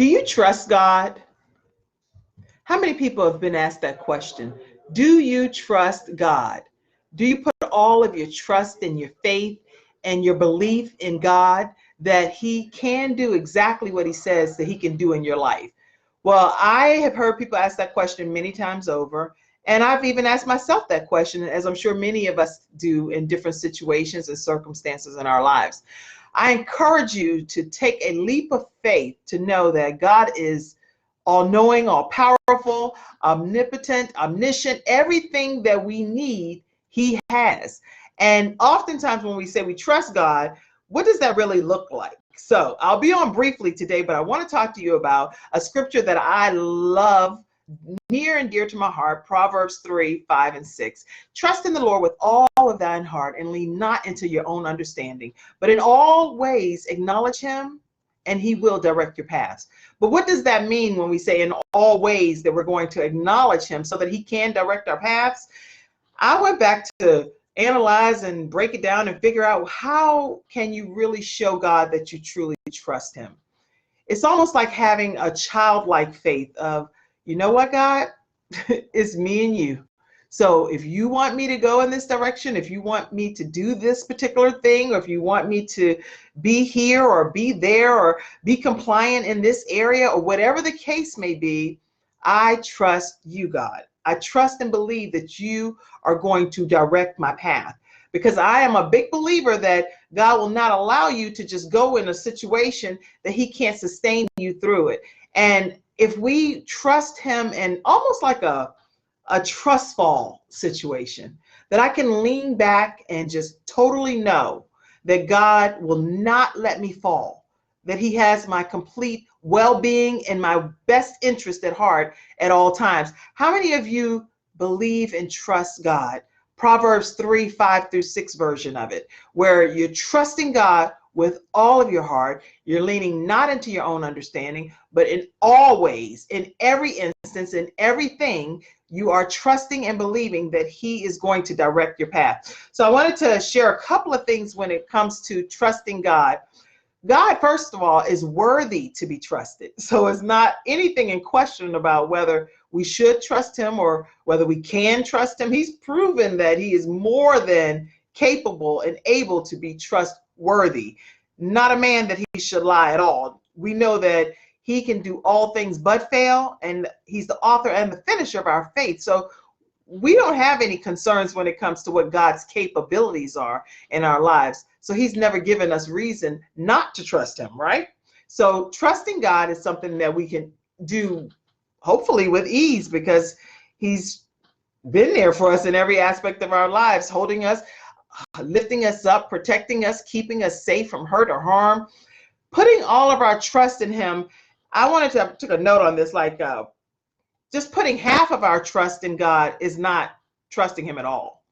Do you trust God? How many people have been asked that question? Do you trust God? Do you put all of your trust and your faith and your belief in God that He can do exactly what He says that He can do in your life? Well, I have heard people ask that question many times over, and I've even asked myself that question, as I'm sure many of us do in different situations and circumstances in our lives. I encourage you to take a leap of faith to know that God is all knowing, all powerful, omnipotent, omniscient, everything that we need, He has. And oftentimes when we say we trust God, what does that really look like? So I'll be on briefly today, but I want to talk to you about a scripture that I love, near and dear to my heart, Proverbs 3, 5, and 6. Trust in the Lord with all of thine heart and lean not into your own understanding, but in all ways acknowledge Him and He will direct your paths. But what does that mean when we say in all ways that we're going to acknowledge Him so that He can direct our paths? I went back to analyze and break it down and figure out how can you really show God that you truly trust Him. It's almost like having a childlike faith of, you know what, God, it's me and you. So if you want me to go in this direction, if you want me to do this particular thing, or if you want me to be here or be there or be compliant in this area, or whatever the case may be, I trust you, God. I trust and believe that you are going to direct my path, because I am a big believer that God will not allow you to just go in a situation that He can't sustain you through it. And if we trust Him in almost like a trust fall situation, that I can lean back and just totally know that God will not let me fall, that He has my complete well-being and my best interest at heart at all times. How many of you believe and trust God? Proverbs 3, 5 through 6 version of it, where you're trusting God with all of your heart. You're leaning not into your own understanding, but in all ways, in every instance, in everything, you are trusting and believing that He is going to direct your path. So I wanted to share a couple of things when it comes to trusting God. God, first of all, is worthy to be trusted. So it's not anything in question about whether we should trust Him or whether we can trust Him. He's proven that He is more than capable and able to be trustworthy. Not a man that He should lie at all. We know that He can do all things but fail, and He's the author and the finisher of our faith. So we don't have any concerns when it comes to what God's capabilities are in our lives. So He's never given us reason not to trust Him, right? So trusting God is something that we can do hopefully with ease, because He's been there for us in every aspect of our lives, holding us, lifting us up, protecting us, keeping us safe from hurt or harm, putting all of our trust in Him. I wanted to took a note on this, like just putting half of our trust in God is not trusting Him at all.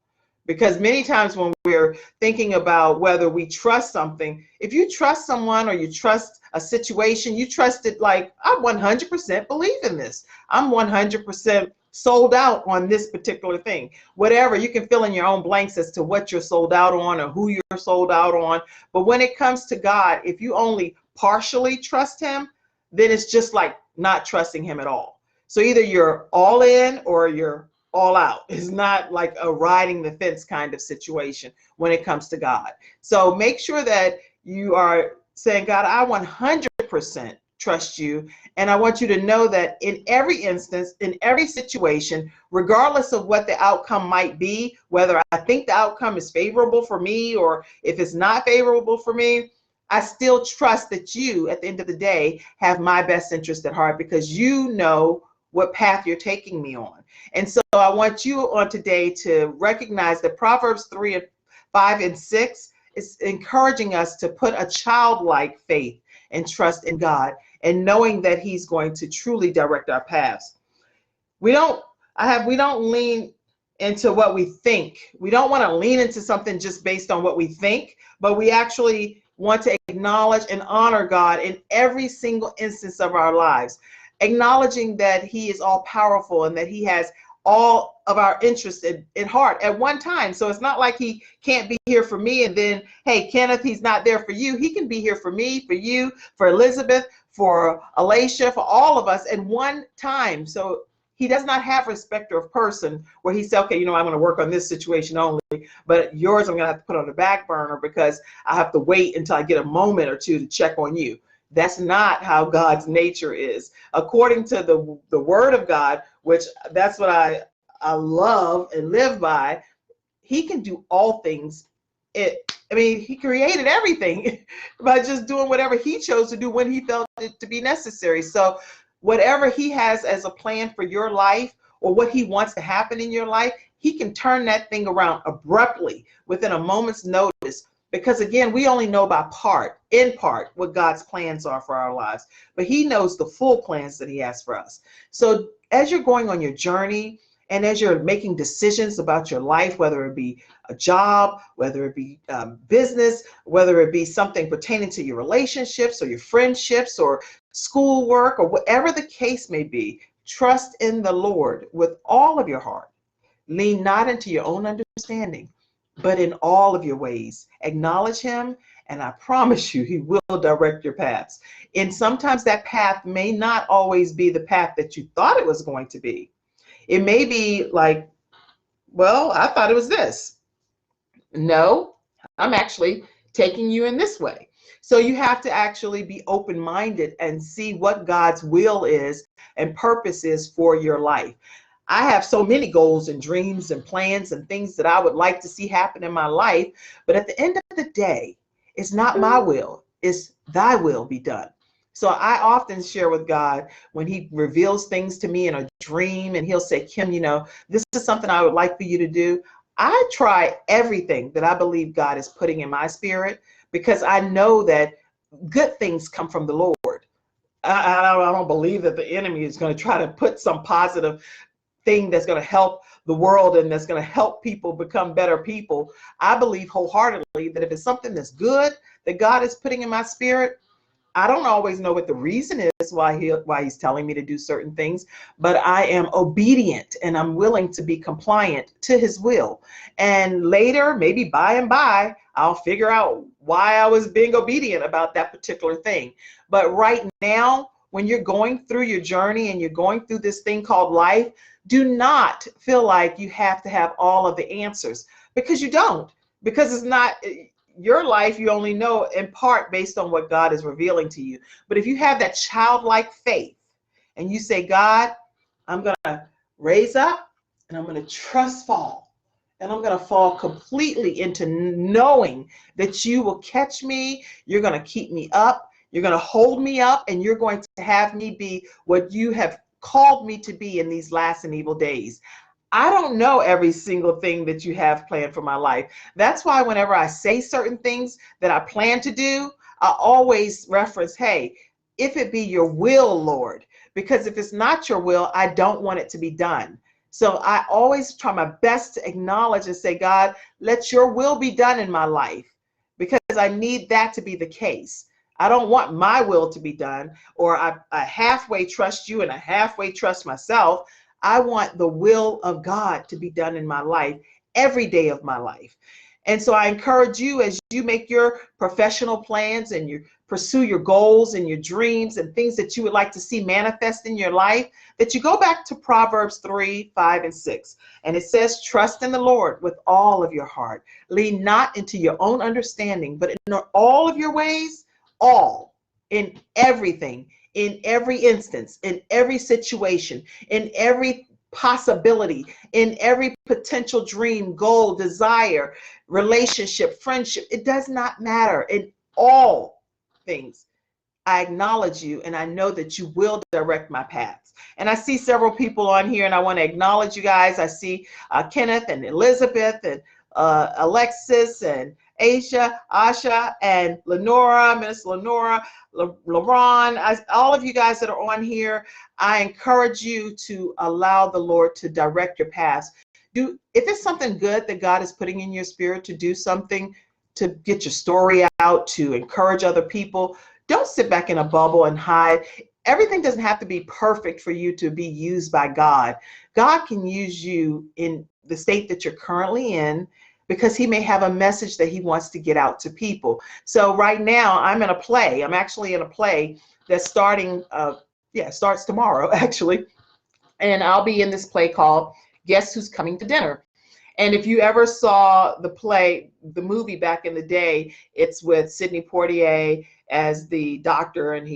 Because many times when we're thinking about whether we trust something, if you trust someone or you trust a situation, you trust it like, I 100% believe in this. I'm 100% sold out on this particular thing. Whatever, you can fill in your own blanks as to what you're sold out on or who you're sold out on. But when it comes to God, if you only partially trust Him, then it's just like not trusting Him at all. So either you're all in or you're all out. It's not like a riding the fence kind of situation when it comes to God. So make sure that you are saying, God, I 100% trust you. And I want you to know that in every instance, in every situation, regardless of what the outcome might be, whether I think the outcome is favorable for me or if it's not favorable for me, I still trust that you, at the end of the day, have my best interest at heart, because you know what path you're taking me on. And so I want you on today to recognize that Proverbs 3, 5, and 6 is encouraging us to put a childlike faith and trust in God, and knowing that He's going to truly direct our paths. We don't lean into what we think. We don't want to lean into something just based on what we think, but we actually want to acknowledge and honor God in every single instance of our lives, acknowledging that He is all powerful and that He has all of our interests in heart at one time. So it's not like he can't be here for me and then, hey, Kenneth, he's not there for you. He can be here for me, for you, for Elizabeth, for Alacia, for all of us at one time. So he does not have respecter of person where he said, okay, I'm going to work on this situation only, but yours I'm going to have to put on the back burner because I have to wait until I get a moment or two to check on you. That's not how God's nature is. According to the word of God, which that's what I love and live by, he can do all things. He created everything by just doing whatever he chose to do when he felt it to be necessary. So whatever he has as a plan for your life or what he wants to happen in your life, he can turn that thing around abruptly within a moment's notice. Because again, we only know in part, what God's plans are for our lives, but he knows the full plans that he has for us. So as you're going on your journey and as you're making decisions about your life, whether it be a job, whether it be business, whether it be something pertaining to your relationships or your friendships or schoolwork or whatever the case may be, trust in the Lord with all of your heart. Lean not into your own understanding, but in all of your ways, acknowledge him, and I promise you, he will direct your paths. And sometimes that path may not always be the path that you thought it was going to be. It may be like, well, I thought it was this. No, I'm actually taking you in this way. So you have to actually be open-minded and see what God's will is and purpose is for your life. I have so many goals and dreams and plans and things that I would like to see happen in my life. But at the end of the day, it's not my will, it's thy will be done. So I often share with God when he reveals things to me in a dream and he'll say, Kim, this is something I would like for you to do. I try everything that I believe God is putting in my spirit because I know that good things come from the Lord. I don't believe that the enemy is going to try to put some positive thing that's going to help the world and that's going to help people become better people. I believe wholeheartedly that if it's something that's good that God is putting in my spirit, I don't always know what the reason is why he's telling me to do certain things, but I am obedient and I'm willing to be compliant to his will. And later, maybe by and by, I'll figure out why I was being obedient about that particular thing. But right now, when you're going through your journey and you're going through this thing called life, do not feel like you have to have all of the answers, because you don't, because it's not your life. You only know in part based on what God is revealing to you. But if you have that childlike faith and you say, God, I'm going to raise up and I'm going to trust fall, and I'm going to fall completely into knowing that you will catch me. You're going to keep me up. You're going to hold me up, and you're going to have me be what you have called me to be in these last and evil days. I don't know every single thing that you have planned for my life. That's why whenever I say certain things that I plan to do, I always reference, hey, if it be your will, Lord, because if it's not your will, I don't want it to be done. So I always try my best to acknowledge and say, God, let your will be done in my life, because I need that to be the case. I don't want my will to be done, or I halfway trust you and I halfway trust myself. I want the will of God to be done in my life every day of my life. And so I encourage you, as you make your professional plans and you pursue your goals and your dreams and things that you would like to see manifest in your life, that you go back to Proverbs 3, 5, and 6. And it says, trust in the Lord with all of your heart. Lean not into your own understanding, but in all of your ways, all, in everything, in every instance, in every situation, in every possibility, in every potential dream, goal, desire, relationship, friendship. It does not matter. In all things, I acknowledge you, and I know that you will direct my paths. And I see several people on here, and I want to acknowledge you guys. I see Kenneth and Elizabeth and Alexis and Asha and Lenora, Minister Lenora, LaRon, all of you guys that are on here. I encourage you to allow the Lord to direct your paths. If it's something good that God is putting in your spirit to do something, to get your story out, to encourage other people, don't sit back in a bubble and hide. everything doesn't have to be perfect for you to be used by God. God can use you in the state that you're currently in, because he may have a message that he wants to get out to people. So right now I'm in a play. I'm actually in a play that's starting, starts tomorrow actually. And I'll be in this play called Guess Who's Coming to Dinner? And if you ever saw the play, the movie back in the day, it's with Sidney Poitier as the doctor, and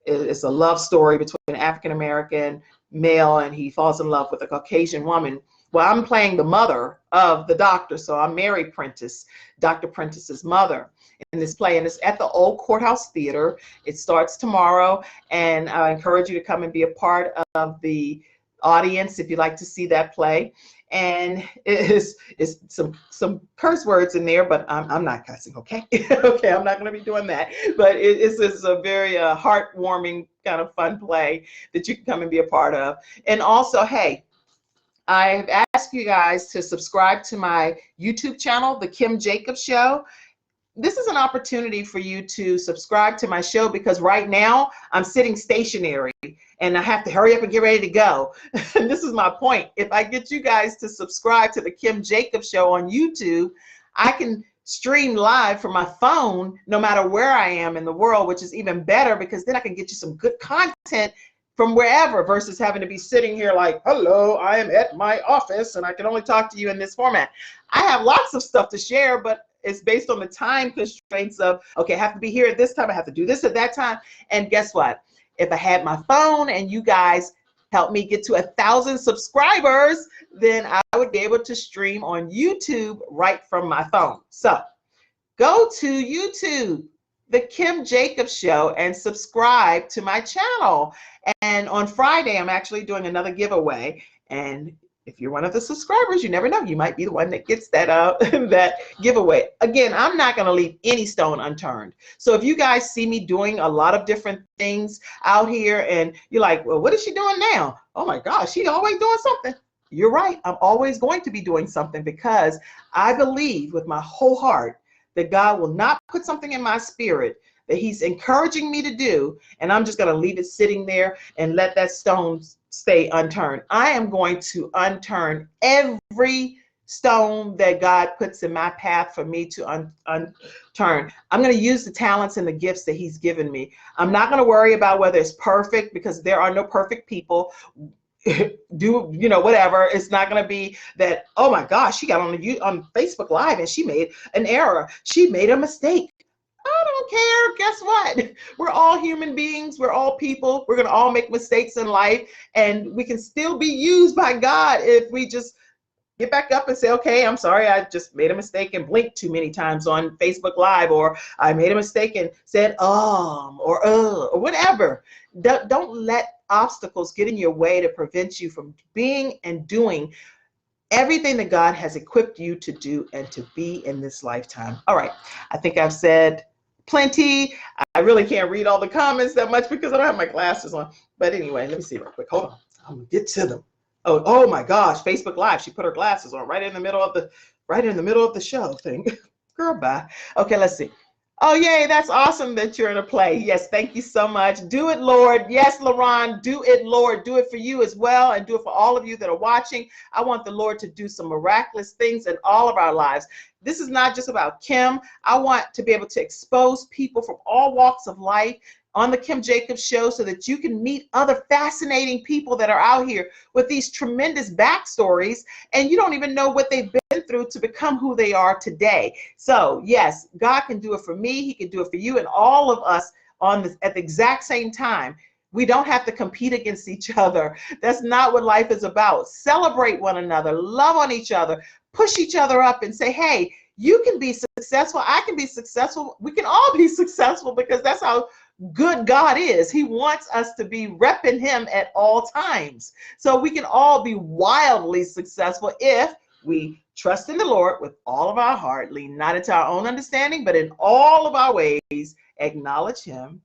it's a love story between an African-American male, and he falls in love with a Caucasian woman. Well, I'm playing the mother of the doctor, so I'm Mary Prentice, Dr. Prentice's mother in this play, and it's at the Old Courthouse Theater. It starts tomorrow, and I encourage you to come and be a part of the audience if you'd like to see that play. And it's some curse words in there, but I'm not cussing, okay? Okay, I'm not going to be doing that. But it's a very heartwarming kind of fun play that you can come and be a part of. And also, hey, I've asked you guys to subscribe to my YouTube channel, The Kim Jacobs Show. This is an opportunity for you to subscribe to my show, because right now I'm sitting stationary and I have to hurry up and get ready to go. And this is my point. If I get you guys to subscribe to the Kim Jacobs Show on YouTube, I can stream live from my phone no matter where I am in the world, which is even better, because then I can get you some good content from wherever, versus having to be sitting here like, hello, I am at my office and I can only talk to you in this format. I have lots of stuff to share, but it's based on the time constraints of, okay, I have to be here at this time, I have to do this at that time. And guess what? If I had my phone and you guys help me get to 1,000 subscribers, then I would be able to stream on YouTube right from my phone. So go to YouTube, The Kim Jacobs Show, and subscribe to my channel. And on Friday, I'm actually doing another giveaway. And if you're one of the subscribers, you never know, you might be the one that gets that that giveaway. Again, I'm not going to leave any stone unturned. So if you guys see me doing a lot of different things out here and you're like, well, what is she doing now? Oh my gosh, she's always doing something. You're right. I'm always going to be doing something, because I believe with my whole heart that God will not put something in my spirit that he's encouraging me to do, and I'm just going to leave it sitting there and let that stone stay unturned. I am going to unturn every stone that God puts in my path for me to unturn. I'm going to use the talents and the gifts that he's given me. I'm not going to worry about whether it's perfect, because there are no perfect people. Do, you know, whatever. It's not going to be that, oh my gosh, she got on Facebook Live and she made an error. She made a mistake. I don't care. Guess what? We're all human beings. We're all people. We're going to all make mistakes in life, and we can still be used by God if we just get back up and say, okay, I'm sorry, I just made a mistake and blinked too many times on Facebook Live, or I made a mistake and said or whatever. Don't let obstacles get in your way to prevent you from being and doing everything that God has equipped you to do and to be in this lifetime. All right, I think I've said plenty. I really can't read all the comments that much because I don't have my glasses on. But anyway, let me see real quick. Hold on. I'm gonna get to them. Oh my gosh, Facebook Live. She put her glasses on right in the middle of the show thing. Girl, bye. Okay, let's see. Oh, yay, that's awesome that you're in a play. Yes, thank you so much. Do it, Lord. Yes, LaRon, do it, Lord. Do it for you as well, and do it for all of you that are watching. I want the Lord to do some miraculous things in all of our lives. This is not just about Kim. I want to be able to expose people from all walks of life on the Kim Jacobs Show, so that you can meet other fascinating people that are out here with these tremendous backstories, and you don't even know what they've been through to become who they are today. So yes, God can do it for me. He can do it for you and all of us at the exact same time. We don't have to compete against each other. That's not what life is about. Celebrate one another, love on each other, push each other up, and say, hey, you can be successful. I can be successful. We can all be successful, because that's how good God is. He wants us to be repping him at all times. So we can all be wildly successful if we trust in the Lord with all of our heart, lean not into our own understanding, but in all of our ways, acknowledge him,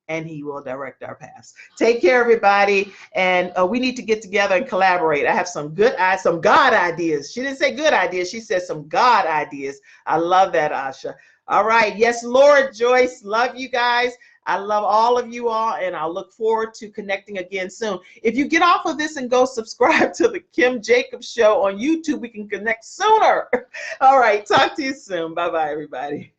and he will direct our paths. Take care, everybody. And we need to get together and collaborate. I have some God ideas. She didn't say good ideas. She said some God ideas. I love that, Asha. All right. Yes, Lord, Joyce. Love you guys. I love all of you all, and I'll look forward to connecting again soon. If you get off of this and go subscribe to the Kim Jacobs Show on YouTube, we can connect sooner. All right, talk to you soon. Bye-bye, everybody.